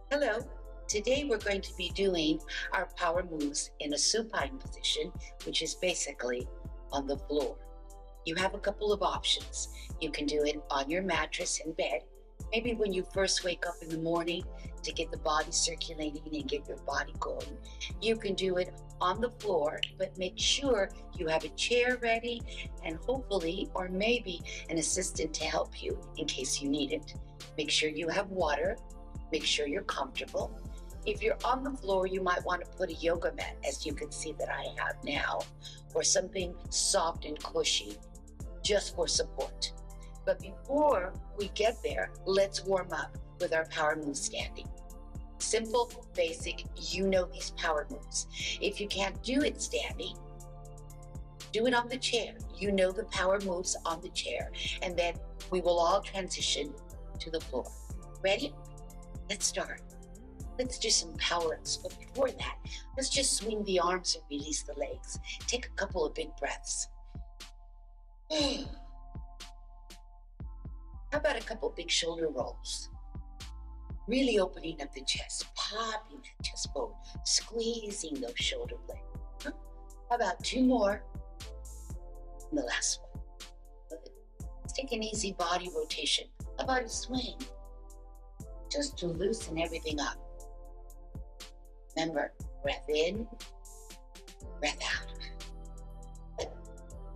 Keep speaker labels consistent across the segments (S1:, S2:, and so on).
S1: Hello. Today we're going to be doing our power moves in a supine position, which is basically on the floor. You have a couple of options. You can do it on your mattress in bed, maybe when you first wake up in the morning to get the body circulating and get your body going. You can do it on the floor, but make sure you have a chair ready and hopefully, or maybe an assistant to help you in case you need it. Make sure you have water. Make sure you're comfortable. If you're on the floor, you might want to put a yoga mat, as you can see that I have now, or something soft and cushy, just for support. But before we get there, let's warm up with our power moves standing. Simple, basic, you know these power moves. If you can't do it standing, do it on the chair. You know the power moves on the chair. And then we will all transition to the floor. Ready? Let's start. Let's do some power-ups, but before that, let's just swing the arms and release the legs. Take a couple of big breaths. How about a couple big shoulder rolls? Really opening up the chest, popping that chest forward, squeezing those shoulder blades. How about two more? And the last one. Good. Let's take an easy body rotation. How about a swing? Just to loosen everything up. Remember, breath in, breath out.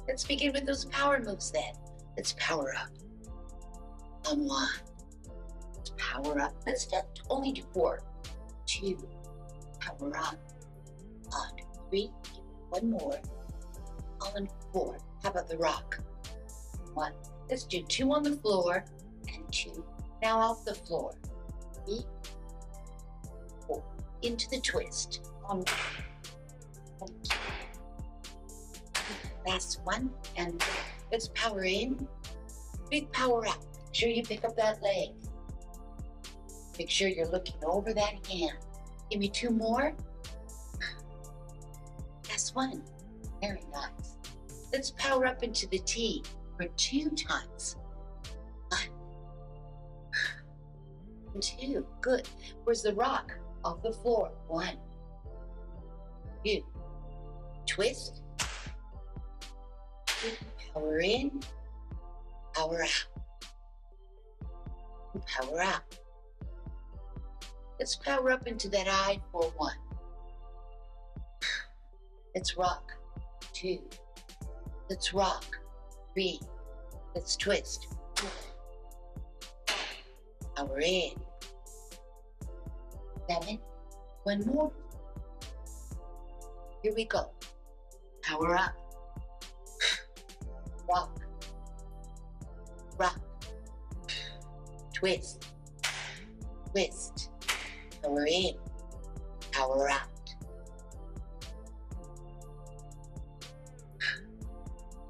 S1: Let's begin with those power moves then. Let's power up. On one. Let's power up. Let's only do 4. 2. Power up. On 3. One more. On 4. How about the rock? 1. Let's do 2 on the floor and 2. Now off the floor. 3, 4, into the twist. On 1, 2. Last one, and let's power in. Big power up. Make sure you pick up that leg. Make sure you're looking over that hand. Give me 2 more. Last one. Very nice. Let's power up into the T for 2 times. 2. Good. Where's the rock? Off the floor. 1, 2. Twist. Power in. Power out. Power out. Let's power up into that I for 1. Let's rock. 2. Let's rock. 3. Let's twist. Power in. 7. 1 more. Here we go. Power up. Rock. Rock. Twist. Twist. Power in. Power out.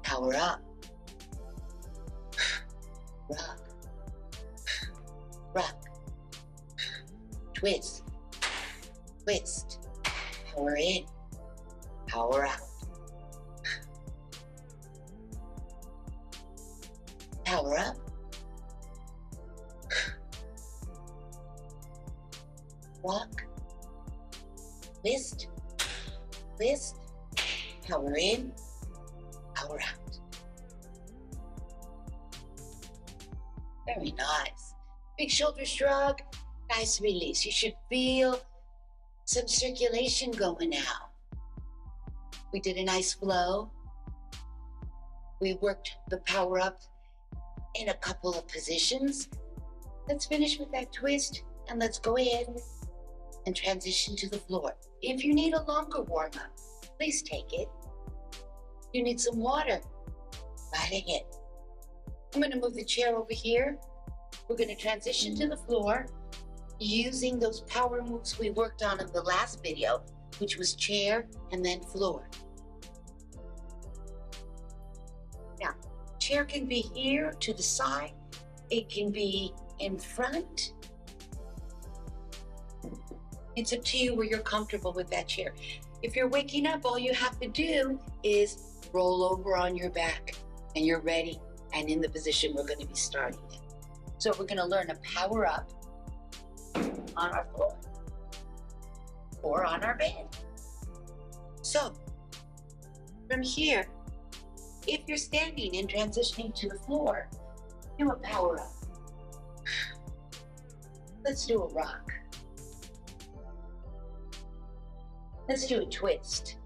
S1: Power up. Rock. Rock. Twist. Twist. Power in. Power out. Power up. Rock. Twist. Twist. Power in. Power out. Very nice. Big shoulder shrug. Nice release. You should feel some circulation going now. We did a nice flow. We worked the power up in a couple of positions. Let's finish with that twist and let's go in and transition to the floor. If you need a longer warm up, please take it. You need some water, right ahead. I'm gonna move the chair over here. We're gonna transition to the floor using those power moves we worked on in the last video, which was chair and then floor. Now, chair can be here to the side. It can be in front. It's up to you where you're comfortable with that chair. If you're waking up, all you have to do is roll over on your back and you're ready and in the position we're going to be starting in. So we're going to learn a power up on our floor or on our bed. So from here, if you're standing and transitioning to the floor, do a power up. Let's do a rock. Let's do a twist.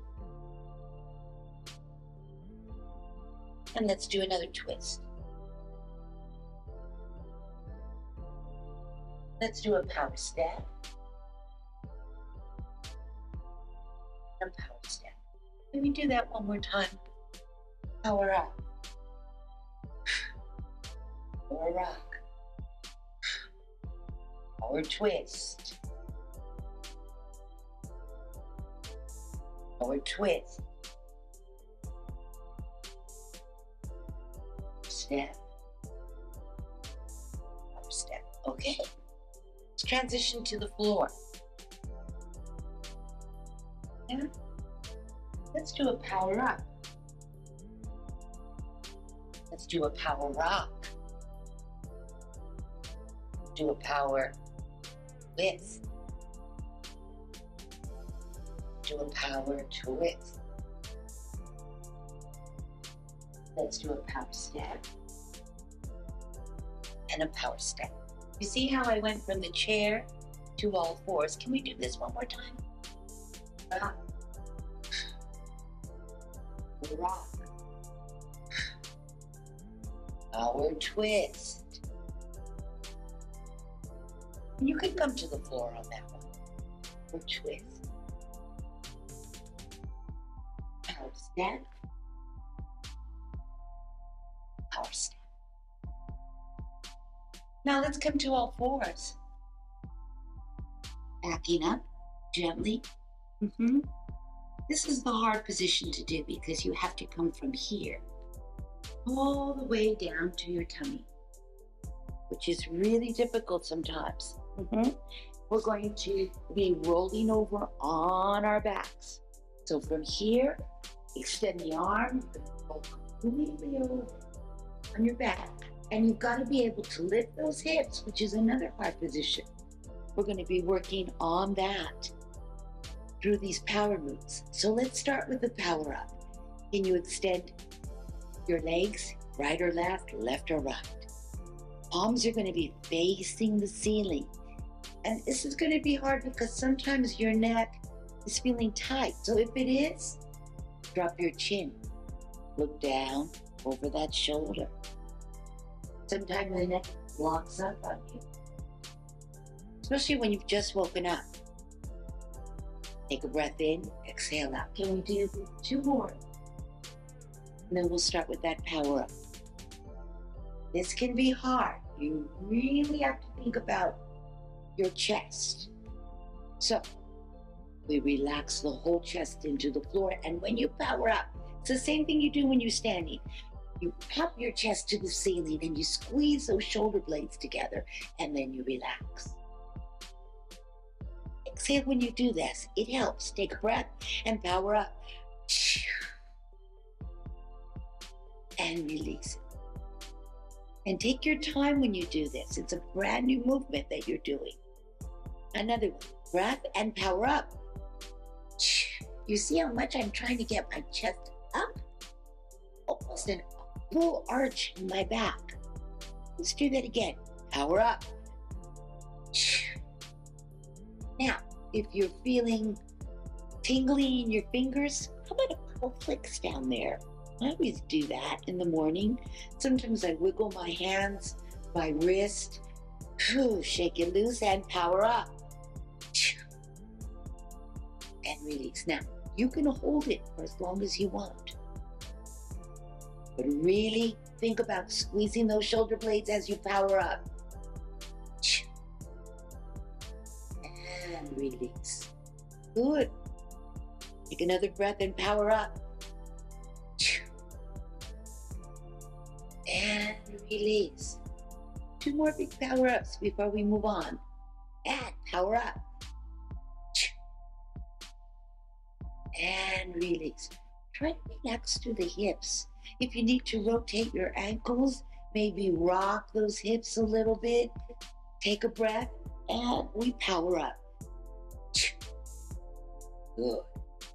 S1: And let's do another twist. Let's do a power step. And power step. Let me do that one more time. Power up. Power rock. Power twist. Power twist. Step. Power step. Okay. Let's transition to the floor. Yeah. Let's do a power up. Let's do a power rock. Do a power twist. Do a power twist. Let's do a power step and a power step. You see how I went from the chair to all fours? Can we do this one more time? Rock. Rock. Power twist. You can come to the floor on that one. Or twist. Power step. Power step. Now let's come to all fours. Backing up gently. This is the hard position to do because you have to come from here all the way down to your tummy, which is really difficult sometimes. We're going to be rolling over on our backs. So from here, extend the arm, roll completely over on your back. And you've got to be able to lift those hips, which is another hard position. We're going to be working on that through these power moves. So let's start with the power up. Can you extend your legs, right or left or right? Palms are going to be facing the ceiling. And this is going to be hard because sometimes your neck is feeling tight. So if it is, drop your chin. Look down over that shoulder. Sometimes the neck locks up on you, especially when you've just woken up. Take a breath in, exhale out. Can we do 2 more? And then we'll start with that power up. This can be hard. You really have to think about your chest. So we relax the whole chest into the floor. And when you power up, it's the same thing you do when you're standing. You pop your chest to the ceiling and you squeeze those shoulder blades together and then you relax. Exhale when you do this. It helps. Take a breath and power up. And release it. And take your time when you do this. It's a brand new movement that you're doing. Another one. Breath and power up. You see how much I'm trying to get my chest up? Almost an full arch in my back. Let's do that again. Power up. Now, if you're feeling tingly in your fingers, how about a couple flicks down there? I always do that in the morning. Sometimes I wiggle my hands, my wrist, shake it loose and power up. And release. Now, you can hold it for as long as you want. But really think about squeezing those shoulder blades as you power up. And release. Good. Take another breath and power up. And release. 2 more big power ups before we move on. And power up. And release. Try to relax through the hips. If you need to rotate your ankles, maybe rock those hips a little bit. Take a breath And we power up. Good.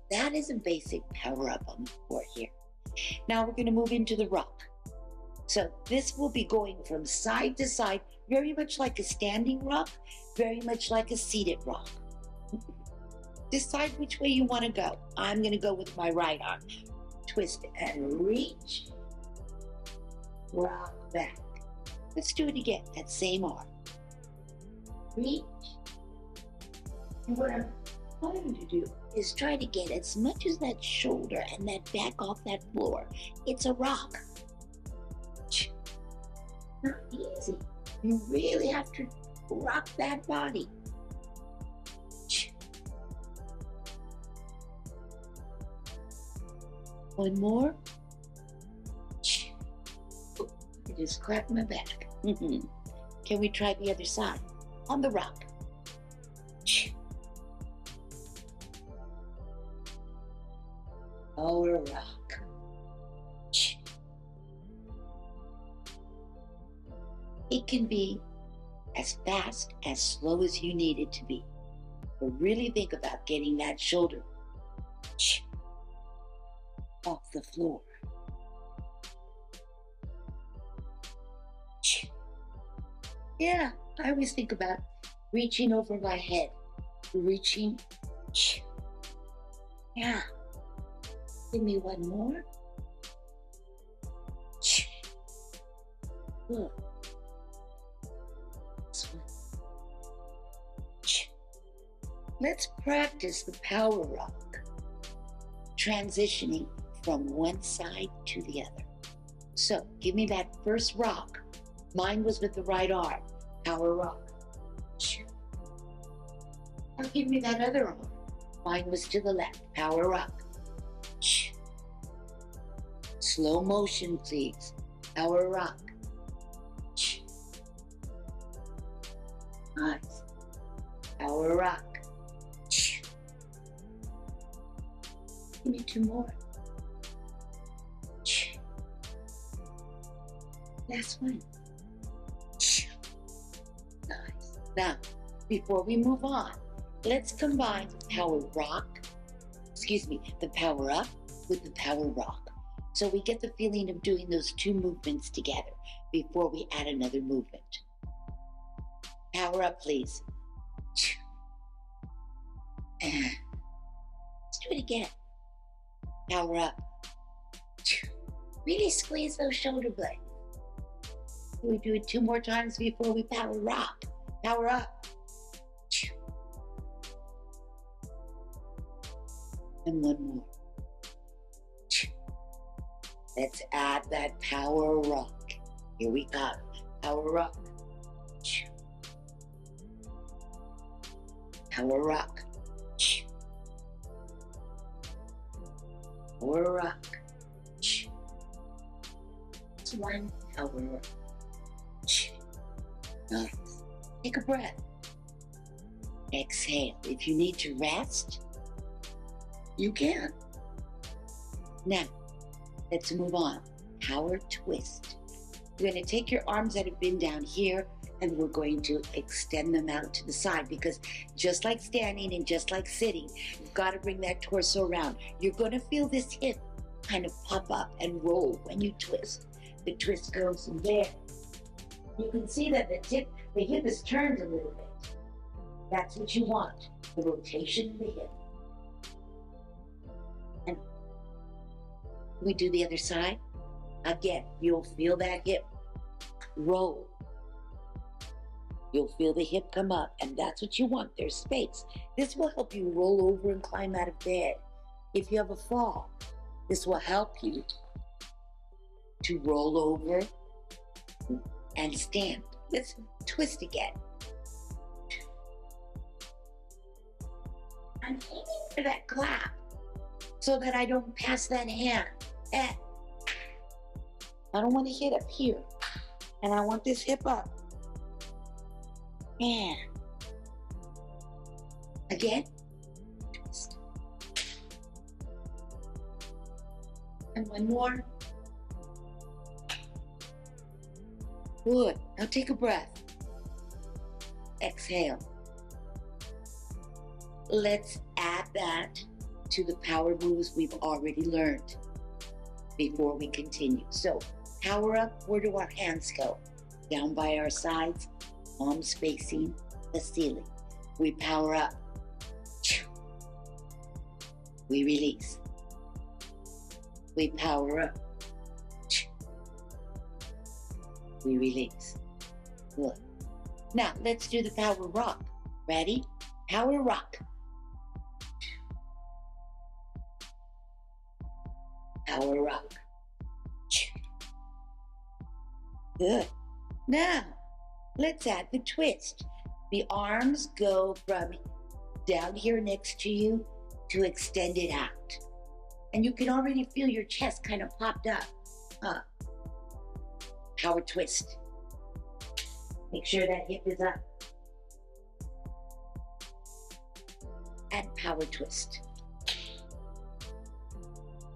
S1: That is a basic power up on the floor here. Now we're going to move into the rock. So this will be going from side to side, very much like a standing rock, very much like a seated rock. Decide which way you want to go. I'm going to go with my right arm. Twist and reach. Rock back. Let's do it again, that same arm. Reach. And what I'm trying to do is try to get as much as that shoulder and that back off that floor. It's a rock. Not easy. You really have to rock that body. One more. I just cracked my back. Can we try the other side? On the rock. Our rock. It can be as fast, as slow as you need it to be. But really think about getting that shoulder off the floor. Yeah, I always think about reaching over my head. Reaching. Yeah. Give me one more. Good. This one. Let's practice the power rock. Transitioning from one side to the other. So give me that first rock. Mine was with the right arm. Power rock. Now give me that other arm. Mine was to the left. Power rock. Slow motion, please. Power rock. Nice. Power rock. Give me two more. Last one. Nice. Now, before we move on, let's combine the power up with the power rock. So we get the feeling of doing those two movements together before we add another movement. Power up, please. And let's do it again. Power up. Really squeeze those shoulder blades. We do it two more times before we power rock. Power up. And one more. Let's add that power rock. Here we go. Power rock. Power rock. Power rock. It's one power rock. Nice. Take a breath. Exhale. If you need to rest, you can. Now, let's move on. Power twist. You're going to take your arms that have been down here and we're going to extend them out to the side because just like standing and just like sitting, you've got to bring that torso around. You're going to feel this hip kind of pop up and roll when you twist. The twist goes from there. You can see that the hip is turned a little bit. That's what you want, the rotation of the hip. And we do the other side. Again, you'll feel that hip roll. You'll feel the hip come up, and that's what you want. There's space. This will help you roll over and climb out of bed. If you have a fall, this will help you to roll over and stand. Let's twist again. I'm aiming for that clap so that I don't pass that hand. I don't want to hit up here. And I want this hip up. And again, twist. And one more. Good. Now take a breath. exhale. Let's add that to the power moves we've already learned before we continue. So, power up, where do our hands go? Down by our sides, palms facing the ceiling. We power up. We release. We power up. We release. Good. Now, let's do the power rock. Ready? Power rock. Power rock. Good. Now, let's add the twist. The arms go from down here next to you to extend it out. And you can already feel your chest kind of popped up. Power twist. Make sure that hip is up. And power twist.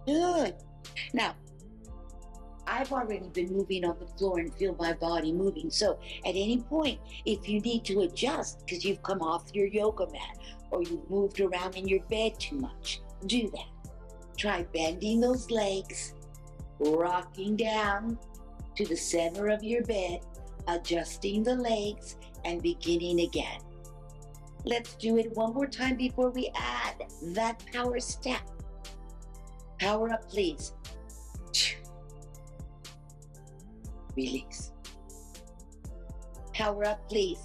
S1: Good. Now, I've already been moving on the floor and feel my body moving. So at any point, if you need to adjust because you've come off your yoga mat or you've moved around in your bed too much, do that. Try bending those legs, rocking down to the center of your bed, adjusting the legs, and beginning again. Let's do it one more time before we add that power step. Power up, please. Release. Power up, please.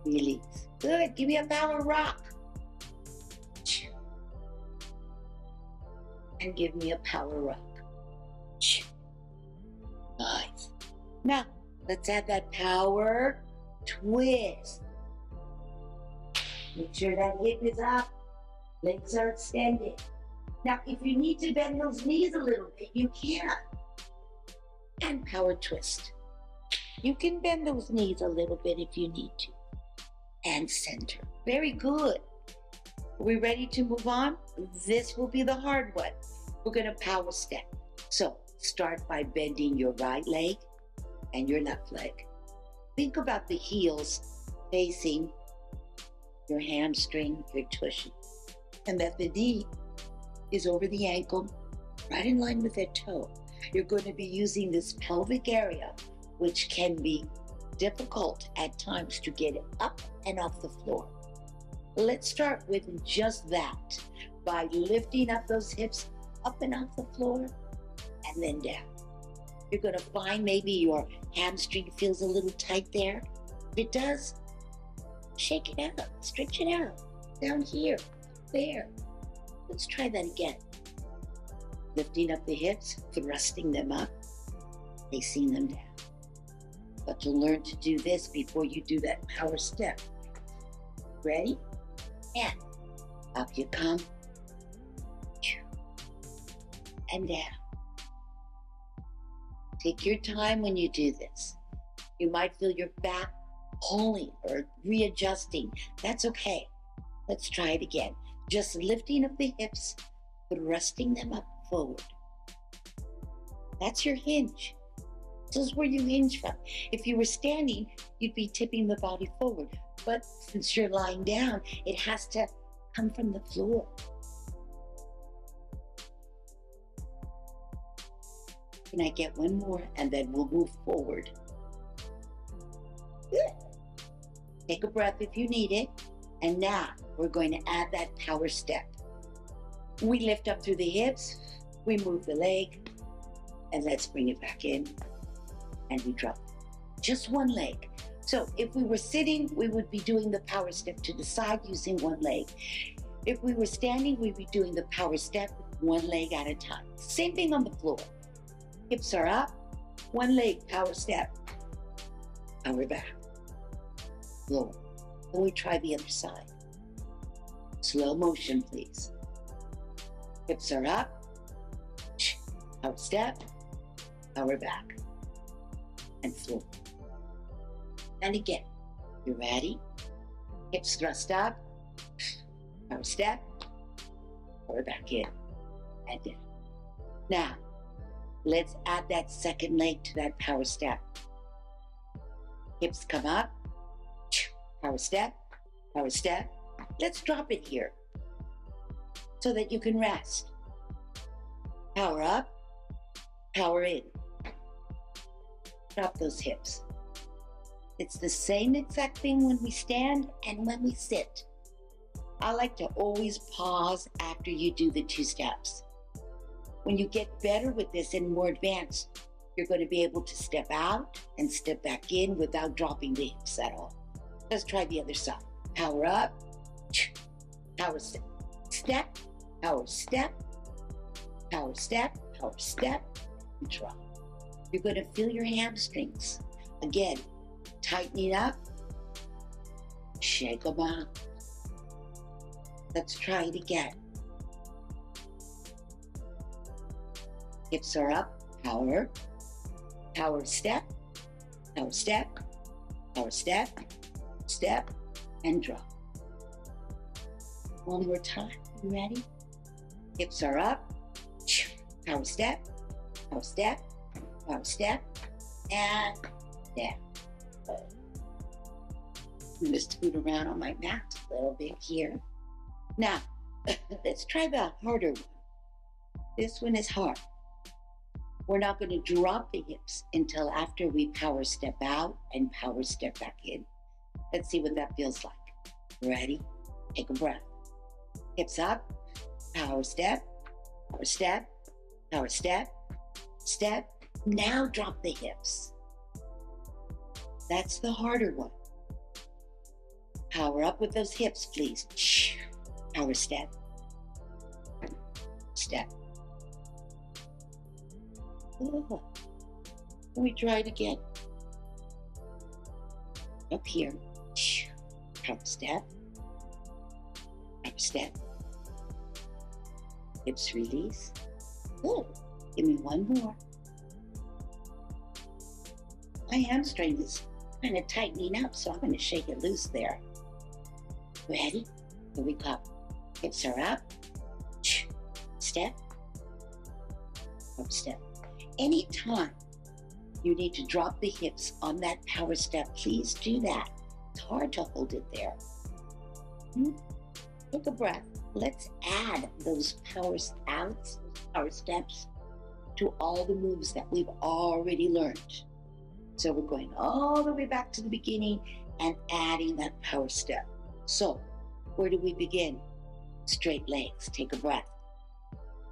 S1: Release. Good. Give me a power rock. And give me a power rock. Nice. Now, let's add that power twist. Make sure that hip is up. Legs are extended. Now, if you need to bend those knees a little bit, you can. And power twist. You can bend those knees a little bit if you need to. And center. Very good. Are we ready to move on? This will be the hard one. We're going to power step. So start by bending your right leg and your left leg. Think about the heels facing your hamstring, your tush, and that the knee is over the ankle, right in line with that toe. You're going to be using this pelvic area, which can be difficult at times to get up and off the floor. Let's start with just that by lifting up those hips up and off the floor and then down. You're going to find maybe your hamstring feels a little tight there. If it does, shake it out, stretch it out, down here, there. Let's try that again. Lifting up the hips, thrusting them up, facing them down. But you'll learn to do this before you do that power step. Ready? And up you come. And down. Take your time when you do this. You might feel your back pulling or readjusting. That's okay. Let's try it again. Just lifting up the hips, thrusting them up forward. That's your hinge. This is where you hinge from. If you were standing, you'd be tipping the body forward. But since you're lying down, it has to come from the floor. Can I get one more? And then we'll move forward. Good. Take a breath if you need it. And now we're going to add that power step. We lift up through the hips. We move the leg. And let's bring it back in. And we drop. Just one leg. So if we were sitting, we would be doing the power step to the side using one leg. If we were standing, we'd be doing the power step one leg at a time. Same thing on the floor. Hips are up, one leg, power step. Power back. Lower. Then we try the other side. Slow motion, please. Hips are up, power step, power back, and floor. And again, you ready? Hips thrust up, power step, power back in, and down. Now, let's add that second leg to that power step. Hips come up, power step, power step. Let's drop it here so that you can rest. Power up, power in. Drop those hips. It's the same exact thing when we stand and when we sit. I like to always pause after you do the 2 steps. When you get better with this and more advanced, you're going to be able to step out and step back in without dropping the hips at all. Let's try the other side. Power up, power step, step, power step, power step, power step, and drop. You're going to feel your hamstrings. Again, tightening up, shake them out. Let's try it again. Hips are up, power, power step, power step, power step, step, and drop. One more time, you ready? Hips are up, power step, power step, power step, and down. I'm going to scoot around on my mat a little bit here. Now, let's try the harder one. This one is hard. We're not going to drop the hips until after we power step out and power step back in. Let's see what that feels like. Ready? Take a breath. Hips up, power step, power step, power step, step. Now drop the hips. That's the harder one. Power up with those hips, please. Power step, step. Let me try it again. Up here, power step, power step. Hips release. Good. Give me one more. My hamstring is kind of tightening up, so I'm going to shake it loose there. Ready? Here we go. Hips are up. Step. Up, step. Anytime you need to drop the hips on that power step, please do that. It's hard to hold it there. Take a breath. Let's add those power outs, power steps to all the moves that we've already learned. So we're going all the way back to the beginning and adding that power step. So where do we begin? Straight legs. Take a breath.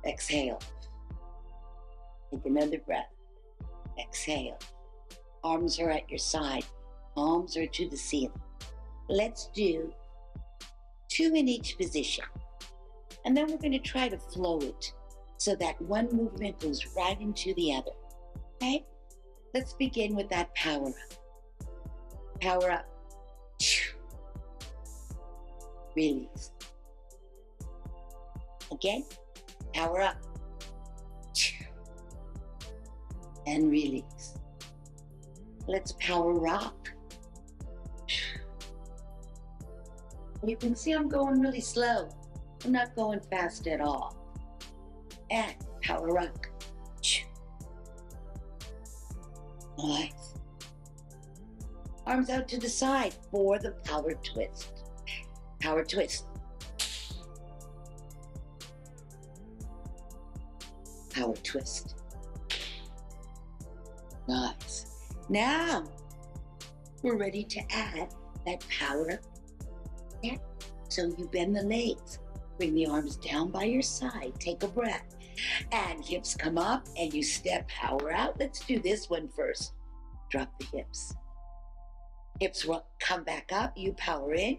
S1: Exhale. Take another breath. Exhale. Arms are at your side. Palms are to the ceiling. Let's do 2 in each position. And then we're going to try to flow it so that one movement goes right into the other. Okay? Let's begin with that power up. Power up. Release. Again, power up. And release. Let's power rock. You can see I'm going really slow. I'm not going fast at all. And power rock. Nice. Arms out to the side for the power twist. Power twist. Power twist. Nice. Now, we're ready to add that power step. So you bend the legs. Bring the arms down by your side. Take a breath. And hips come up and you step power out. Let's do this one first. Drop the hips. Hips will come back up. You power in.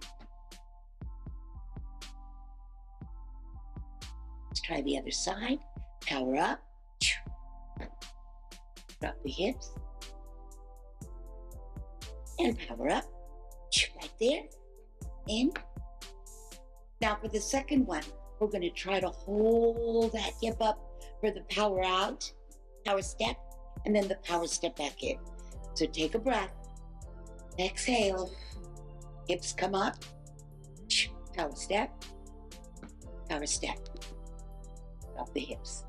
S1: Let's try the other side. Power up. Drop the hips. And power up. Right there. In. Now for the second one, we're going to try to hold that hip up for the power out, power step, and then the power step back in. So take a breath. Exhale. Hips come up. Power step. Power step. Drop the hips.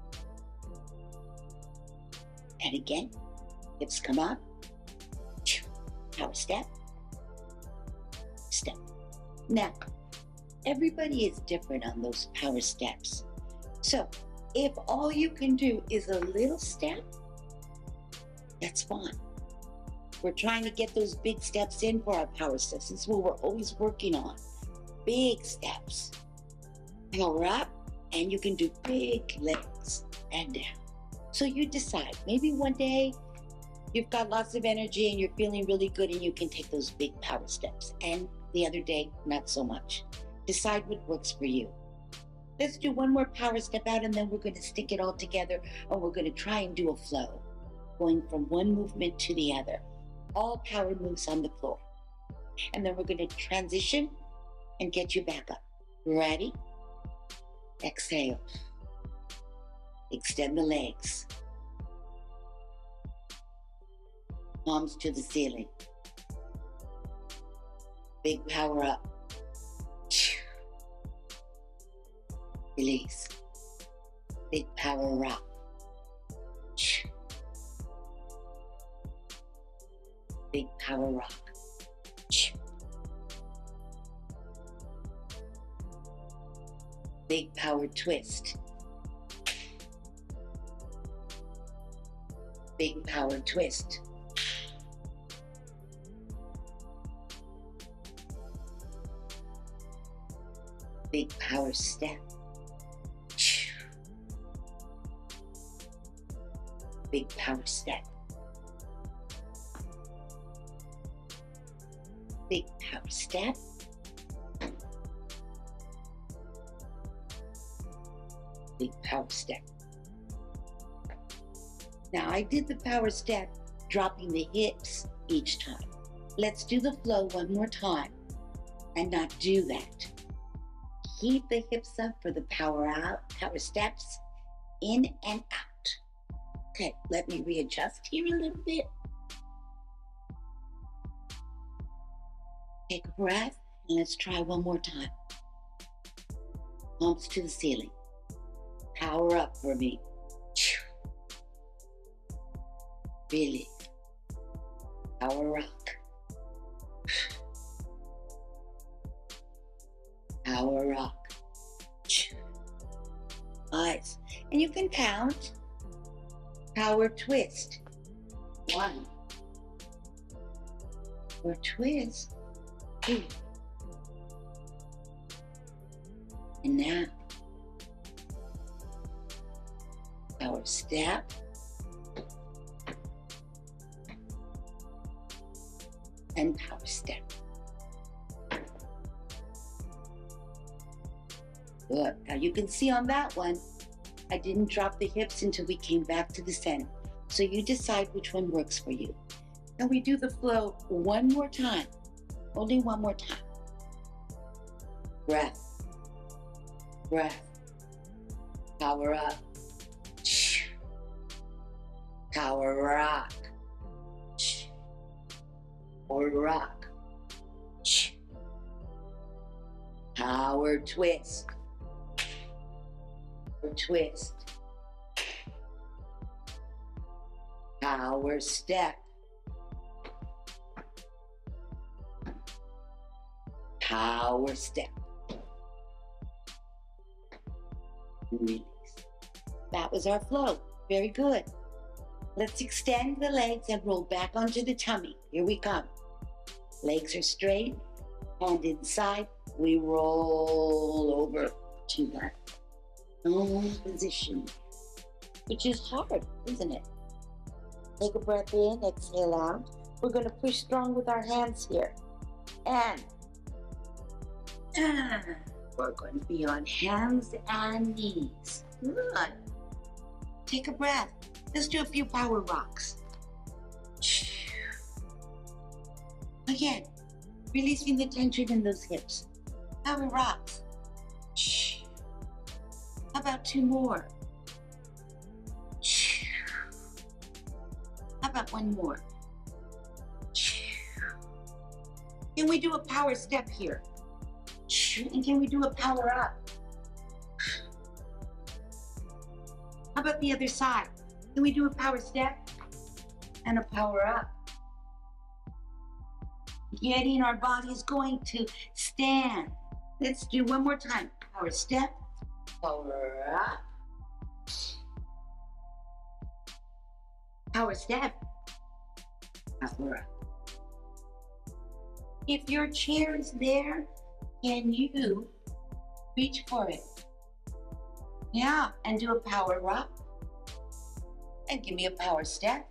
S1: And again, hips come up. Power Power step, step. Now, everybody is different on those power steps. So if all you can do is a little step, that's fine. We're trying to get those big steps in for our power steps. This is what we're always working on. Big steps. Power up, and you can do big legs and down. So you decide. Maybe one day you've got lots of energy and you're feeling really good and you can take those big power steps. And the other day, not so much. Decide what works for you. Let's do one more power step out, and then we're going to stick it all together, and we're going to try and do a flow, going from one movement to the other. All power moves on the floor. And then we're going to transition and get you back up. Ready? Exhale. Extend the legs. Palms to the ceiling. Big power up. Release. Big power rock. Big power rock. Big power twist. Big power twist. Big power step. Big power step. Big power step. Big power step. Now I did the power step, dropping the hips each time. Let's do the flow one more time and not do that. Keep the hips up for the power out, power steps, in and out. Okay, let me readjust here a little bit. Take a breath, and let's try one more time. Palms to the ceiling. Power up for me. Really. Power rock. Power rock. Nice. And you can count. Power twist. 1. Or twist. 2. And now, power step. And power step. Good. Now you can see on that one, I didn't drop the hips until we came back to the center. So you decide which one works for you. And we do the flow one more time. Only one more time. Breath. Breath. Power up. Power rock. Or rock. Power twist. Or twist. Power step. Power step. Release. That was our flow. Very good. Let's extend the legs and roll back onto the tummy. Here we come. Legs are straight, hand inside. We roll over to that normal position, which is hard, isn't it? Take a breath in, exhale out. We're going to push strong with our hands here. And we're going to be on hands and knees. Good. Take a breath. Let's do a few power rocks. Again, releasing the tension in those hips. Power rocks. How about 2 more? How about 1 more? Can we do a power step here? And can we do a power up? How about the other side? Can we do a power step and a power up? Getting our bodies going to stand. Let's do one more time. Power step, power up. Power step, power up. If your chair is there, can you reach for it? Yeah, and do a power up. And give me a power step.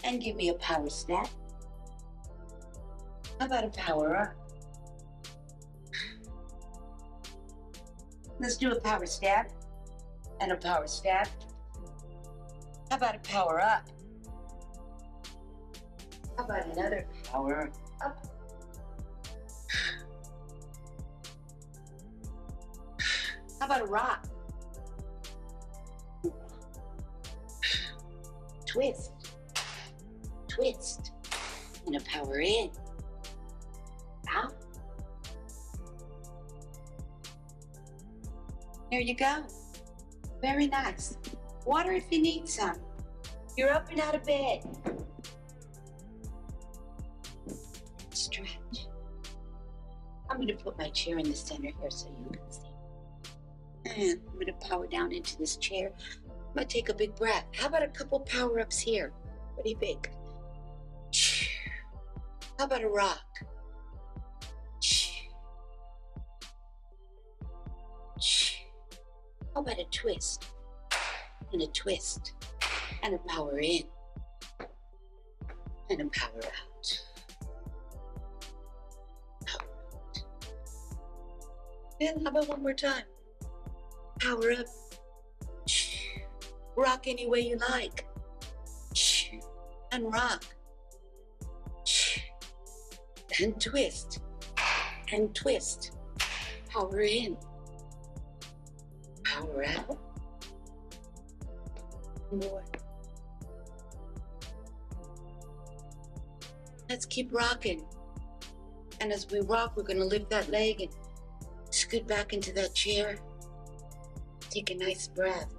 S1: And give me a power step. How about a power up? Let's do a power step and a power step. How about a power up? How about another power up? How about a rock? Twist, twist, and a power in. Out. There you go. Very nice. Water if you need some. You're up and out of bed. Stretch. I'm going to put my chair in the center here so you can see. And I'm going to power down into this chair. I'm going to take a big breath. How about a couple power-ups here? What do you think? How about a rock? How about a twist? And a twist. And a power in. And a power out. Power out. And how about one more time? Power up. Rock any way you like. And rock. And twist. And twist. Power in. Power out. More. Let's keep rocking. And as we rock, we're going to lift that leg and scoot back into that chair. Take a nice breath.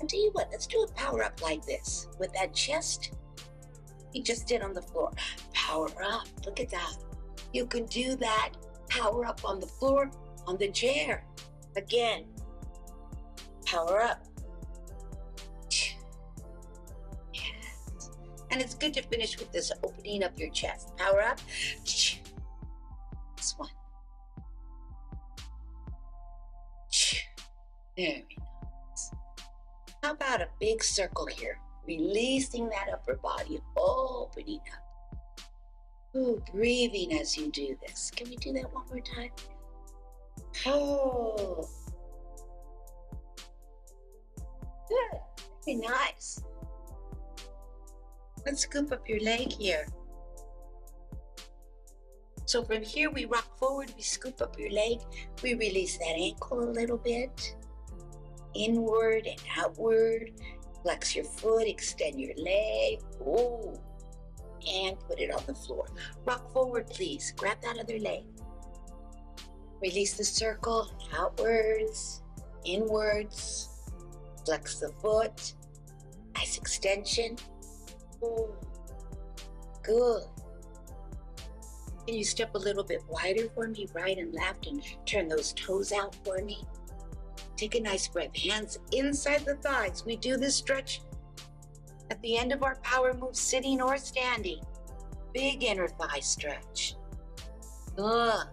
S1: I'll tell you what, let's do a power up like this with that chest you just did on the floor. Power up. Look at that. You can do that. Power up on the floor, on the chair. Again. Power up. Yes. And it's good to finish with this opening up your chest. Power up. This one. Very nice. How about a big circle here? Releasing that upper body, opening up. Ooh, breathing as you do this. Can we do that one more time? Oh. Good. Very nice. Let's scoop up your leg here. So from here, we rock forward, we scoop up your leg, we release that ankle a little bit, inward and outward, flex your foot, extend your leg, ooh, and put it on the floor. Rock forward, please. Grab that other leg. Release the circle, outwards, inwards, flex the foot, nice extension, ooh, good. Can you step a little bit wider for me, right and left, and turn those toes out for me? Take a nice breath. Hands inside the thighs. We do this stretch at the end of our power move, sitting or standing. Big inner thigh stretch. Good.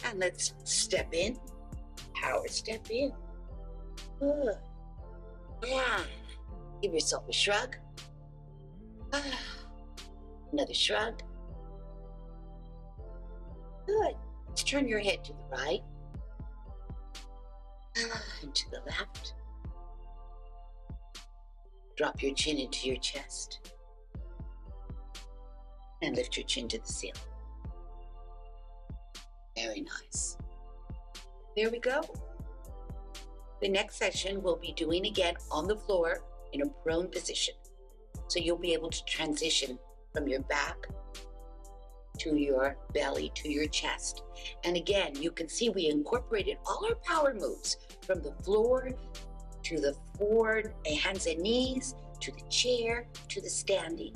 S1: And let's step in. Power step in. Good. Yeah. Give yourself a shrug. Another shrug. Good. Let's turn your head to the right and to the left. Drop your chin into your chest and lift your chin to the ceiling. Very nice. There we go. The next session we'll be doing again on the floor in a prone position. So you'll be able to transition from your back to your belly, to your chest. And again, you can see we incorporated all our power moves from the floor to the forward, hands and knees, to the chair, to the standing.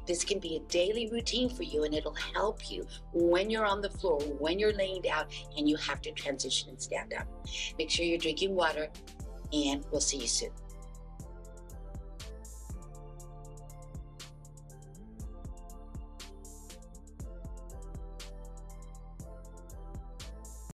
S1: This can be a daily routine for you, and it'll help you when you're on the floor, when you're laying down, and you have to transition and stand up. Make sure you're drinking water, and we'll see you soon.